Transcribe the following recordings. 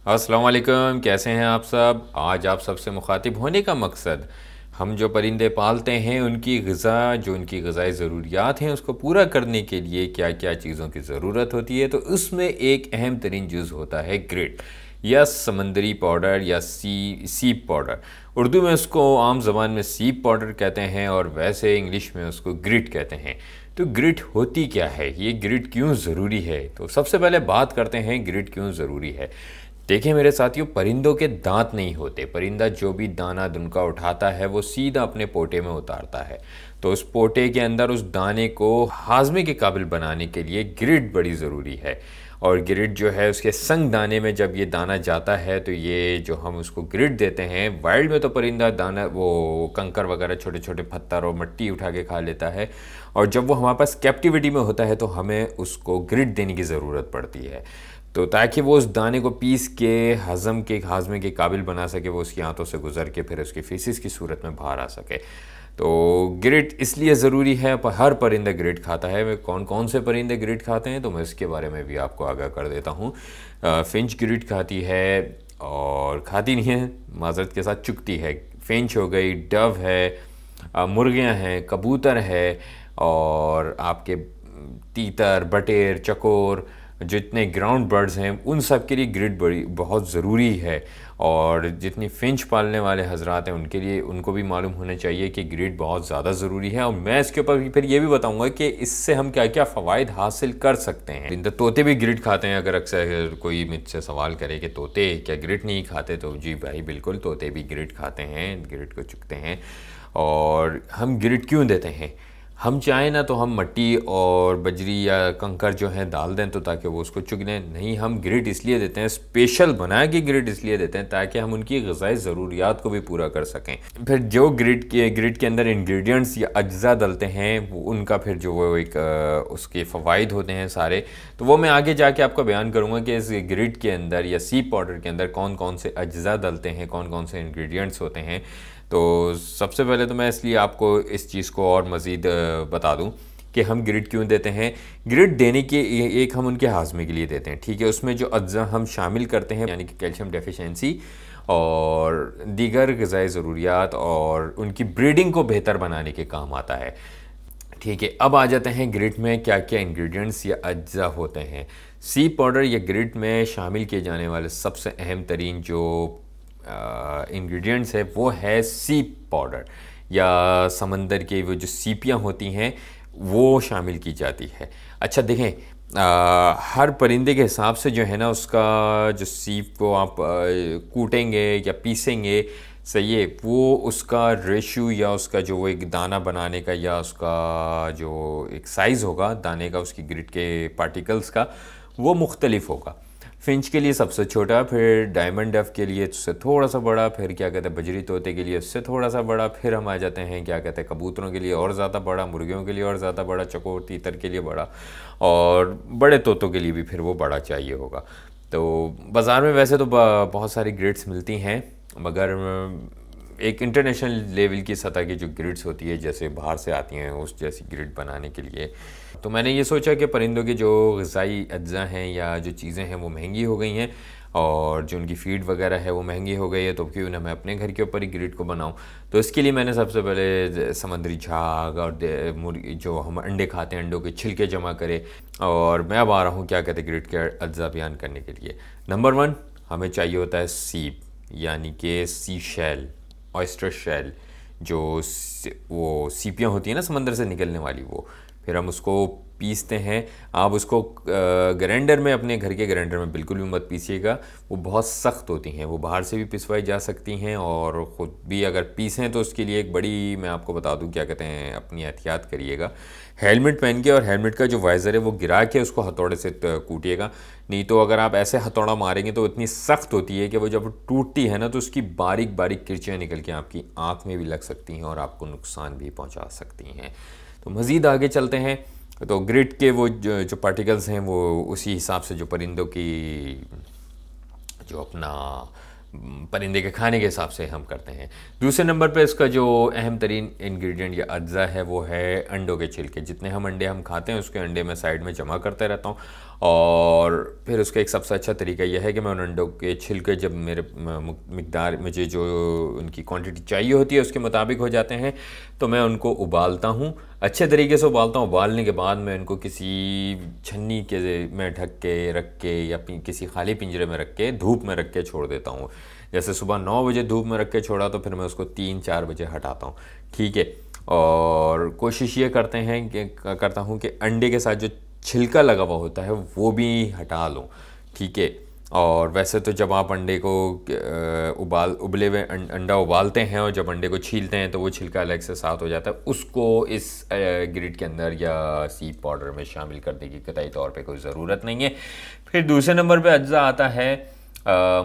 अस्सलाम वालेकुम, कैसे हैं आप सब। आज आप सबसे मुखातिब होने का मकसद हम जो परिंदे पालते हैं उनकी ग़िज़ा जो उनकी ग़िज़ाई ज़रूरियात हैं उसको पूरा करने के लिए क्या क्या चीज़ों की ज़रूरत होती है। तो उसमें एक अहम तरीन जुज़ होता है ग्रिट या समंदरी पाउडर या सीप पाउडर। उर्दू में उसको आम ज़बान में सीप पाउडर कहते हैं और वैसे इंग्लिश में उसको ग्रिट कहते हैं। तो ग्रिट होती क्या है, ये ग्रिट क्यों ज़रूरी है। तो सबसे पहले बात करते हैं ग्रिट क्यों ज़रूरी है। देखिए मेरे साथियों, परिंदों के दांत नहीं होते। परिंदा जो भी दाना दुनका उठाता है वो सीधा अपने पोटे में उतारता है। तो उस पोटे के अंदर उस दाने को हाजमे के काबिल बनाने के लिए ग्रिड बड़ी ज़रूरी है। और ग्रिड जो है उसके संग दाने में जब ये दाना जाता है तो ये जो हम उसको ग्रिड देते हैं, वाइल्ड में तो परिंदा दाना वो कंकर वगैरह छोटे छोटे पत्थर और मिट्टी उठा के खा लेता है, और जब वो हमारे पास कैप्टिविटी में होता है तो हमें उसको ग्रिड देने की ज़रूरत पड़ती है। तो ताकि वो उस दाने को पीस के हाजमे के काबिल बना सके, वो उसकी आंतों से गुजर के फिर उसकी फीसिस की सूरत में बाहर आ सके। तो ग्रिट इसलिए ज़रूरी है, पर हर परिंदा ग्रिट खाता है। वे कौन कौन से परिंदे ग्रिट खाते हैं तो मैं इसके बारे में भी आपको आगाह कर देता हूँ। फिंच ग्रिट खाती है, और खाती नहीं है, माजरत के साथ चुगती है। फिंच हो गई, डव है, मुर्गियाँ हैं, कबूतर है, और आपके तीतर, बटेर, चकोर, जितने ग्राउंड बर्ड्स हैं उन सब के लिए ग्रिड बड़ी बहुत ज़रूरी है। और जितनी फिंच पालने वाले हजरात हैं उनके लिए, उनको भी मालूम होना चाहिए कि ग्रिड बहुत ज़्यादा ज़रूरी है। और मैं इसके ऊपर फिर ये भी बताऊंगा कि इससे हम क्या क्या फ़वाइद हासिल कर सकते हैं। इन तोते भी ग्रिड खाते हैं। अगर अक्सर कोई मुझसे सवाल करे कि तोते क्या ग्रिड नहीं खाते, तो जी भाई बिल्कुल, तोते भी ग्रिड खाते हैं, ग्रिड को चुगते हैं। और हम ग्रिड क्यों देते हैं, हम चाहें ना तो हम मट्टी और बजरी या कंकर जो है डाल दें तो ताकि वो उसको चुग लें। नहीं, हम ग्रिड इसलिए देते हैं, स्पेशल बना के ग्रिड इसलिए देते हैं ताकि हम उनकी ग़िज़ाई ज़रूरियात को भी पूरा कर सकें। फिर जो ग्रिड के अंदर इंग्रेडिएंट्स या अज्जा डलते हैं उनका फिर जो वो एक उसके फ़वाइद होते हैं सारे, तो वो मैं आगे जाके आपको बयान करूँगा कि इस ग्रिड के अंदर या सीप पाउडर के अंदर कौन कौन से अज्जा डलते हैं, कौन कौन से इंग्रेडिएंट्स होते हैं। तो सबसे पहले तो मैं इसलिए आपको इस चीज़ को और मज़ीद बता दूं कि हम ग्रिड क्यों देते हैं। ग्रिड देने के एक हम उनके हाजमे के लिए देते हैं, ठीक है। उसमें जो अज्जा हम शामिल करते हैं यानी कि कैल्शियम डेफिशिएंसी और दीगर ग़िज़ाई ज़रूरियात और उनकी ब्रीडिंग को बेहतर बनाने के काम आता है, ठीक है। अब आ जाते हैं ग्रिड में क्या क्या इंग्रेडिएंट्स या अज्जा होते हैं। सीप पाउडर या ग्रिड में शामिल किए जाने वाले सबसे अहम तरीन जो इंग्रेडिएंट्स है वो है सीप पाउडर, या समंदर के वो जो सीपियाँ होती हैं वो शामिल की जाती है। अच्छा देखें, हर परिंदे के हिसाब से जो है ना उसका जो सीप को आप कूटेंगे या पीसेंगे, सही है, वो उसका रेशो या उसका जो वो एक दाना बनाने का या उसका जो एक साइज़ होगा दाने का, उसकी ग्रिड के पार्टिकल्स का, वो मुख्तलिफ होगा। फिंच के लिए सबसे छोटा, फिर डायमंड डफ के लिए उससे थोड़ा सा बड़ा, फिर क्या कहते हैं बजरी तोते के लिए उससे थोड़ा सा बड़ा, फिर हम आ जाते हैं क्या कहते हैं कबूतरों के लिए और ज़्यादा बड़ा, मुर्गियों के लिए और ज़्यादा बड़ा, चकोर तीतर के लिए बड़ा, और बड़े तोतों के लिए भी फिर वो बड़ा चाहिए होगा। तो बाज़ार में वैसे तो बहुत सारी ग्रेड्स मिलती हैं, मगर एक इंटरनेशनल लेवल की सतह की जो ग्रिड्स होती है जैसे बाहर से आती हैं उस जैसी ग्रिड बनाने के लिए, तो मैंने ये सोचा कि परिंदों के जो ग़िज़ाई अज्जा हैं या जो चीज़ें हैं वो महंगी हो गई हैं और जो उनकी फ़ीड वगैरह है वो महंगी हो गई है, तो क्यों ना मैं अपने घर के ऊपर ही ग्रिड को बनाऊं। तो इसके लिए मैंने सबसे पहले समंदरी झाग और मुर्गी जो हम अंडे खाते हैं, अंडों के छिलके जमा करे, और मैं अब आ रहा हूँ क्या कहते हैं ग्रिड के अज्जा बयान करने के लिए। नंबर 1 हमें चाहिए होता है सीप, यानी कि सी शेल, ऑयस्टर शेल, जो वो सीपियाँ होती हैं ना समंदर से निकलने वाली, वो फिर हम उसको पीसते हैं। आप उसको ग्राइंडर में, अपने घर के ग्राइंडर में बिल्कुल भी मत पीसिएगा, वो बहुत सख्त होती हैं। वो बाहर से भी पिसवाई जा सकती हैं और ख़ुद भी अगर पीसें तो उसके लिए एक बड़ी, मैं आपको बता दूं क्या कहते हैं, अपनी एहतियात करिएगा। हेलमेट पहन के और हेलमेट का जो वाइज़र है वो गिरा के उसको हथौड़े से कूटिएगा, नहीं तो अगर आप ऐसे हथौड़ा मारेंगे तो इतनी सख्त होती है कि वो जब टूटती है ना तो उसकी बारीक बारीक किरचियाँ निकल के आपकी आँख में भी लग सकती हैं और आपको नुकसान भी पहुँचा सकती हैं। तो मज़ीद आगे चलते हैं। तो ग्रिड के वो जो पार्टिकल्स हैं वो उसी हिसाब से जो परिंदों की जो अपना परिंदे के खाने के हिसाब से हम करते हैं। दूसरे नंबर पे इसका जो अहम तरीन इंग्रेडिएंट या अज्जा है वो है अंडों के छिलके। जितने हम अंडे हम खाते हैं उसके अंडे मैं साइड में जमा करते रहता हूँ और फिर उसका एक सबसे अच्छा तरीका यह है कि मैं उन अंडों के छिलके जब मेरे मिकदार मुझे जो उनकी क्वांटिटी चाहिए होती है उसके मुताबिक हो जाते हैं तो मैं उनको उबालता हूँ, अच्छे तरीके से उबालता हूँ। उबालने के बाद मैं उनको किसी छन्नी के में ढक के रख के या किसी खाली पिंजरे में रख के धूप में रख के छोड़ देता हूँ। जैसे सुबह 9 बजे धूप में रख के छोड़ा तो फिर मैं उसको 3-4 बजे हटाता हूँ, ठीक है। और कोशिश ये करता हूँ कि अंडे के साथ जो छिलका लगा हुआ होता है वो भी हटा लूँ, ठीक है। और वैसे तो जब आप अंडे को उबले हुए अंडा उबालते हैं और जब अंडे को छीलते हैं तो वो छिलका अलग से साथ हो जाता है, उसको इस ग्रिड के अंदर या सीप पाउडर में शामिल करने की कतई तौर पे कोई ज़रूरत नहीं है। फिर दूसरे नंबर पे अज्जा आता है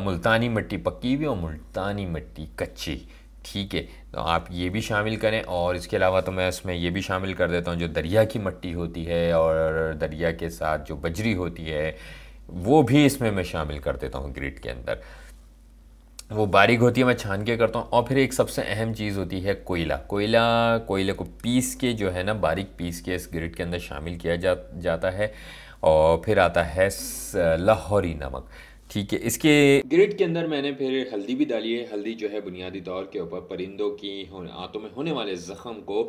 मुल्तानी मिट्टी पकी हुई और मुल्तानी मिट्टी कच्ची, ठीक है। तो आप ये भी शामिल करें। और इसके अलावा तो मैं इसमें ये भी शामिल कर देता हूँ जो दरिया की मिट्टी होती है और दरिया के साथ जो बजरी होती है वो भी इसमें मैं शामिल कर देता हूँ ग्रिड के अंदर। वो बारीक होती है, मैं छान के करता हूँ। और फिर एक सबसे अहम चीज़ होती है कोयले को पीस के जो है ना बारीक पीस के इस ग्रिड के अंदर शामिल किया जाता है। और फिर आता है लाहौरी नमक, ठीक है। इसके ग्रिड के अंदर मैंने फिर हल्दी भी डाली है। हल्दी जो है बुनियादी तौर के ऊपर परिंदों की आंतों में होने वाले ज़ख़म को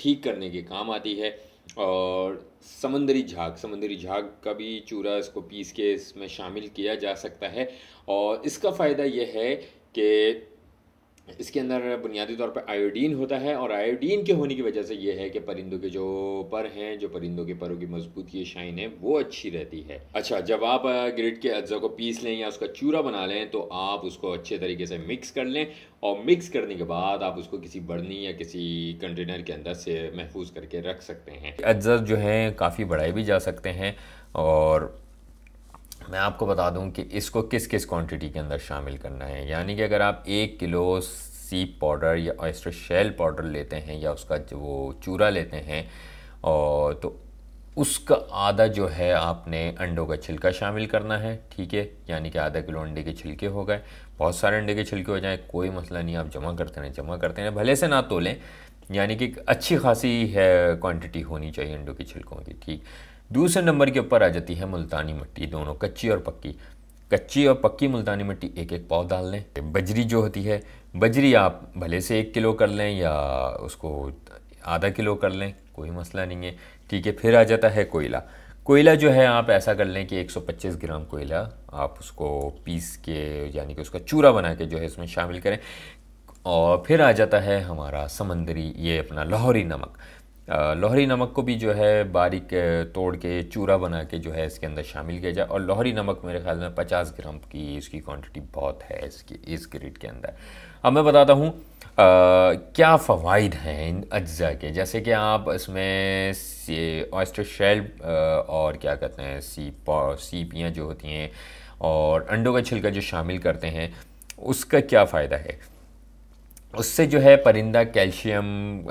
ठीक करने के काम आती है। और समंदरी झाग का भी चूरा इसको पीस के इसमें शामिल किया जा सकता है। और इसका फ़ायदा यह है कि इसके अंदर बुनियादी तौर पर आयोडीन होता है और आयोडीन के होने की वजह से ये है कि परिंदों के जो पर हैं, जो परिंदों के परों की मजबूती शाइन है वो अच्छी रहती है। अच्छा, जब आप ग्रिड के अज्जा को पीस लें या उसका चूरा बना लें तो आप उसको अच्छे तरीके से मिक्स कर लें और मिक्स करने के बाद आप उसको किसी बर्नी या किसी कंटेनर के अंदर से महफूज करके रख सकते हैं। अज्जा जो हैं काफ़ी बढ़ाए भी जा सकते हैं। और मैं आपको बता दूं कि इसको किस किस क्वांटिटी के अंदर शामिल करना है। यानी कि अगर आप 1 किलो सीप पाउडर या ऑयस्टर शेल पाउडर लेते हैं या उसका जो वो चूरा लेते हैं और तो उसका आधा जो है आपने अंडों का छिलका शामिल करना है, ठीक है। यानी कि आधा किलो अंडे के छिलके हो गए। बहुत सारे अंडे के छिलके हो जाएं कोई मसला नहीं, आप जमा करते रहें भले से ना तोलें, यानी कि अच्छी खासी है क्वांटिटी होनी चाहिए अंडों के छिलकों की, ठीक। दूसरे नंबर के ऊपर आ जाती है मुल्तानी मिट्टी, दोनों कच्ची और पक्की मुल्तानी मिट्टी एक एक पाव डाल लें। बजरी जो होती है, बजरी आप भले से 1 किलो कर लें या उसको आधा किलो कर लें, कोई मसला नहीं है, ठीक है। फिर आ जाता है कोयला जो है आप ऐसा कर लें कि 125 ग्राम कोयला आप उसको पीस के यानी कि उसका चूरा बना के जो है इसमें शामिल करें। और फिर आ जाता है हमारा समंदरी ये अपना लाहौरी नमक। लाहौरी नमक को भी जो है बारीक तोड़ के चूरा बना के जो है इसके अंदर शामिल किया जाए। और लाहौरी नमक मेरे ख्याल में 50 ग्राम की इसकी क्वांटिटी बहुत है इस ग्रिड के अंदर। अब मैं बताता हूँ क्या फ़वाइद हैं इन अज्जा के। जैसे कि आप इसमें ऑयस्टर शेल और क्या कहते हैं सीपियाँ जो होती हैं और अंडों का छिलका जो शामिल करते हैं उसका क्या फ़ायदा है। उससे जो है परिंदा कैल्शियम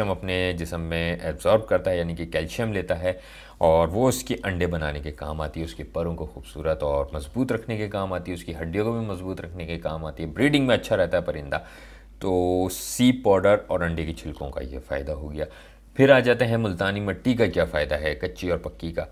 अपने जिस्म में एब्जॉर्ब करता है, यानी कि कैल्शियम लेता है और वो उसके अंडे बनाने के काम आती है, उसके परों को खूबसूरत और मज़बूत रखने के काम आती है, उसकी हड्डियों को भी मज़बूत रखने के काम आती है, ब्रीडिंग में अच्छा रहता है परिंदा। तो सीप पाउडर और अंडे की छिलकों का ये फ़ायदा हो गया। फिर आ जाते हैं मुल्तानी मिट्टी का क्या फ़ायदा है, कच्ची और पक्की का।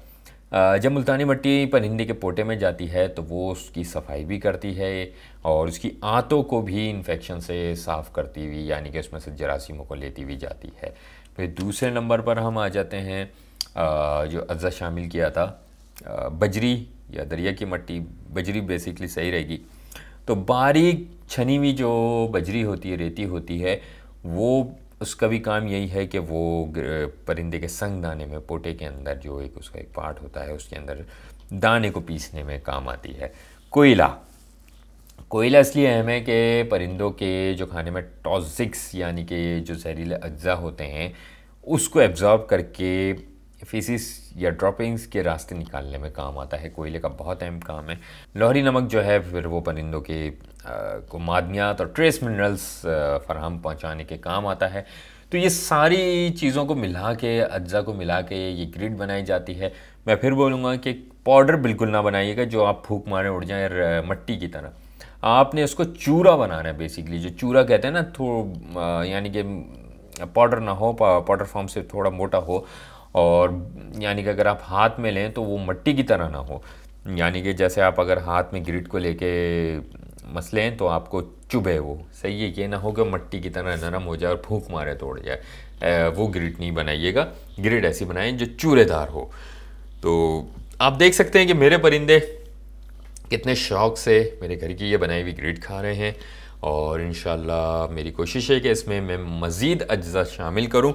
जब मुल्तानी मिट्टी परिंदे के पोटे में जाती है तो वो उसकी सफाई भी करती है और उसकी आंतों को भी इन्फेक्शन से साफ़ करती हुई, यानी कि उसमें से जरासीमों को लेती हुई जाती है। फिर दूसरे नंबर पर हम आ जाते हैं जो अज्जा शामिल किया था बजरी या दरिया की मिट्टी, बजरी बेसिकली सही रहेगी। तो बारीक छनी हुई जो बजरी होती है, रेती होती है, वो उसका भी काम यही है कि वो परिंदे के संग दाने में पोटे के अंदर जो उसका एक पार्ट होता है उसके अंदर दाने को पीसने में काम आती है। कोयला इसलिए अहम है कि परिंदों के जो खाने में टॉक्सिक्स यानी कि जो जहरीले अज्जा होते हैं उसको एब्जॉर्ब करके फीसिस या ड्रॉपिंग्स के रास्ते निकालने में काम आता है। कोयले का बहुत अहम काम है। लाहौरी नमक जो है फिर वो परिंदों के को मादनियात और ट्रेस मिनरल्स फराहम पहुंचाने के काम आता है। तो ये सारी चीज़ों को मिला के अज्जा को मिला के ये ग्रिड बनाई जाती है। मैं फिर बोलूँगा कि पाउडर बिल्कुल ना बनाइएगा जो आप फूंक मारे उड़ जाए मिट्टी की तरह। आपने उसको चूरा बनाना है, बेसिकली जो चूरा कहते हैं ना, यानी कि पाउडर ना हो, पाउडर फॉर्म से थोड़ा मोटा हो और यानी कि अगर आप हाथ में लें तो वो मिट्टी की तरह ना हो, यानी कि जैसे आप अगर हाथ में ग्रिड को लेके मसलें तो आपको चुभे वो, सही है, ये ना हो कि मिट्टी की तरह नरम हो जाए और फूंक मारे तोड़ जाए, वो ग्रिड नहीं बनाइएगा। ग्रिड ऐसी बनाएं जो चूरेदार हो। तो आप देख सकते हैं कि मेरे परिंदे कितने शौक़ से मेरे घर की ये बनाई हुई ग्रिड खा रहे हैं, और इंशाल्लाह मेरी कोशिश है कि इसमें मैं मज़ीद अज्जा शामिल करूं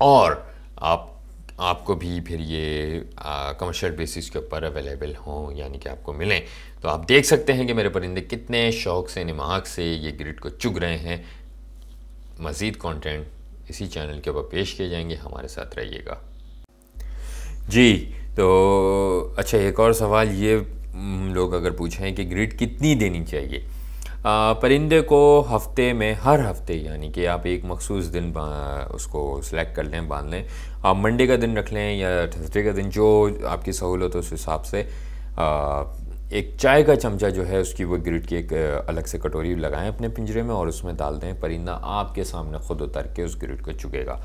और आपको भी फिर ये कमर्शियल बेसिस के ऊपर अवेलेबल हों, यानी कि आपको मिलें। तो आप देख सकते हैं कि मेरे परिंदे कितने शौक़ से, निमाक से ये ग्रिड को चुग रहे हैं। मज़ीद कंटेंट इसी चैनल के ऊपर पेश किए जाएंगे, हमारे साथ रहिएगा जी। तो अच्छा, एक और सवाल ये लोग अगर पूछें कि ग्रिड कितनी देनी चाहिए। परिंदे को हफ्ते में, हर हफ्ते, यानी कि आप एक मखसूस दिन उसको सिलेक्ट कर लें, बांध लें। आप मंडे का दिन रख लें या थर्सडे का दिन, जो आपकी सहूलत हो उस हिसाब से। एक चाय का चमचा जो है उसकी वो ग्रिड की एक अलग से कटोरी लगाएं अपने पिंजरे में और उसमें डाल दें। परिंदा आपके सामने खुद उतर के उस ग्रिड को चुगेगा।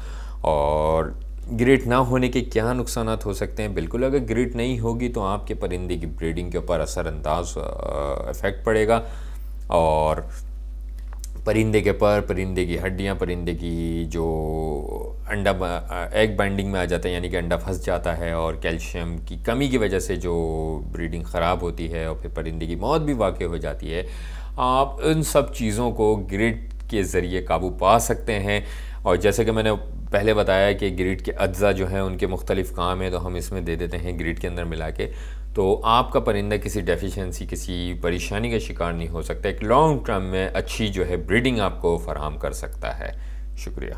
और ग्रिड ना होने के क्या नुकसान हो सकते हैं? बिल्कुल, अगर ग्रिड नहीं होगी तो आपके परिंदे की ब्रीडिंग के ऊपर असरअंदाज इफ़ेक्ट पड़ेगा, और परिंदे के पर, परिंदे की हड्डियां, परिंदे की जो अंडा एग बाइंडिंग में आ जाता है, यानी कि अंडा फंस जाता है, और कैल्शियम की कमी की वजह से जो ब्रीडिंग ख़राब होती है और फिर परिंदे की मौत भी वाक़ई हो जाती है। आप इन सब चीज़ों को ग्रिड के ज़रिए काबू पा सकते हैं। और जैसे कि मैंने पहले बताया कि ग्रिड के अज्जा जो हैं उनके मुख्तलिफ़ काम है, तो हम इसमें दे देते हैं ग्रिड के अंदर मिला के। तो आपका परिंदा किसी डेफिशिएंसी, किसी परेशानी का शिकार नहीं हो सकता। एक लॉन्ग टर्म में अच्छी जो है ब्रीडिंग आपको फराहम कर सकता है। शुक्रिया।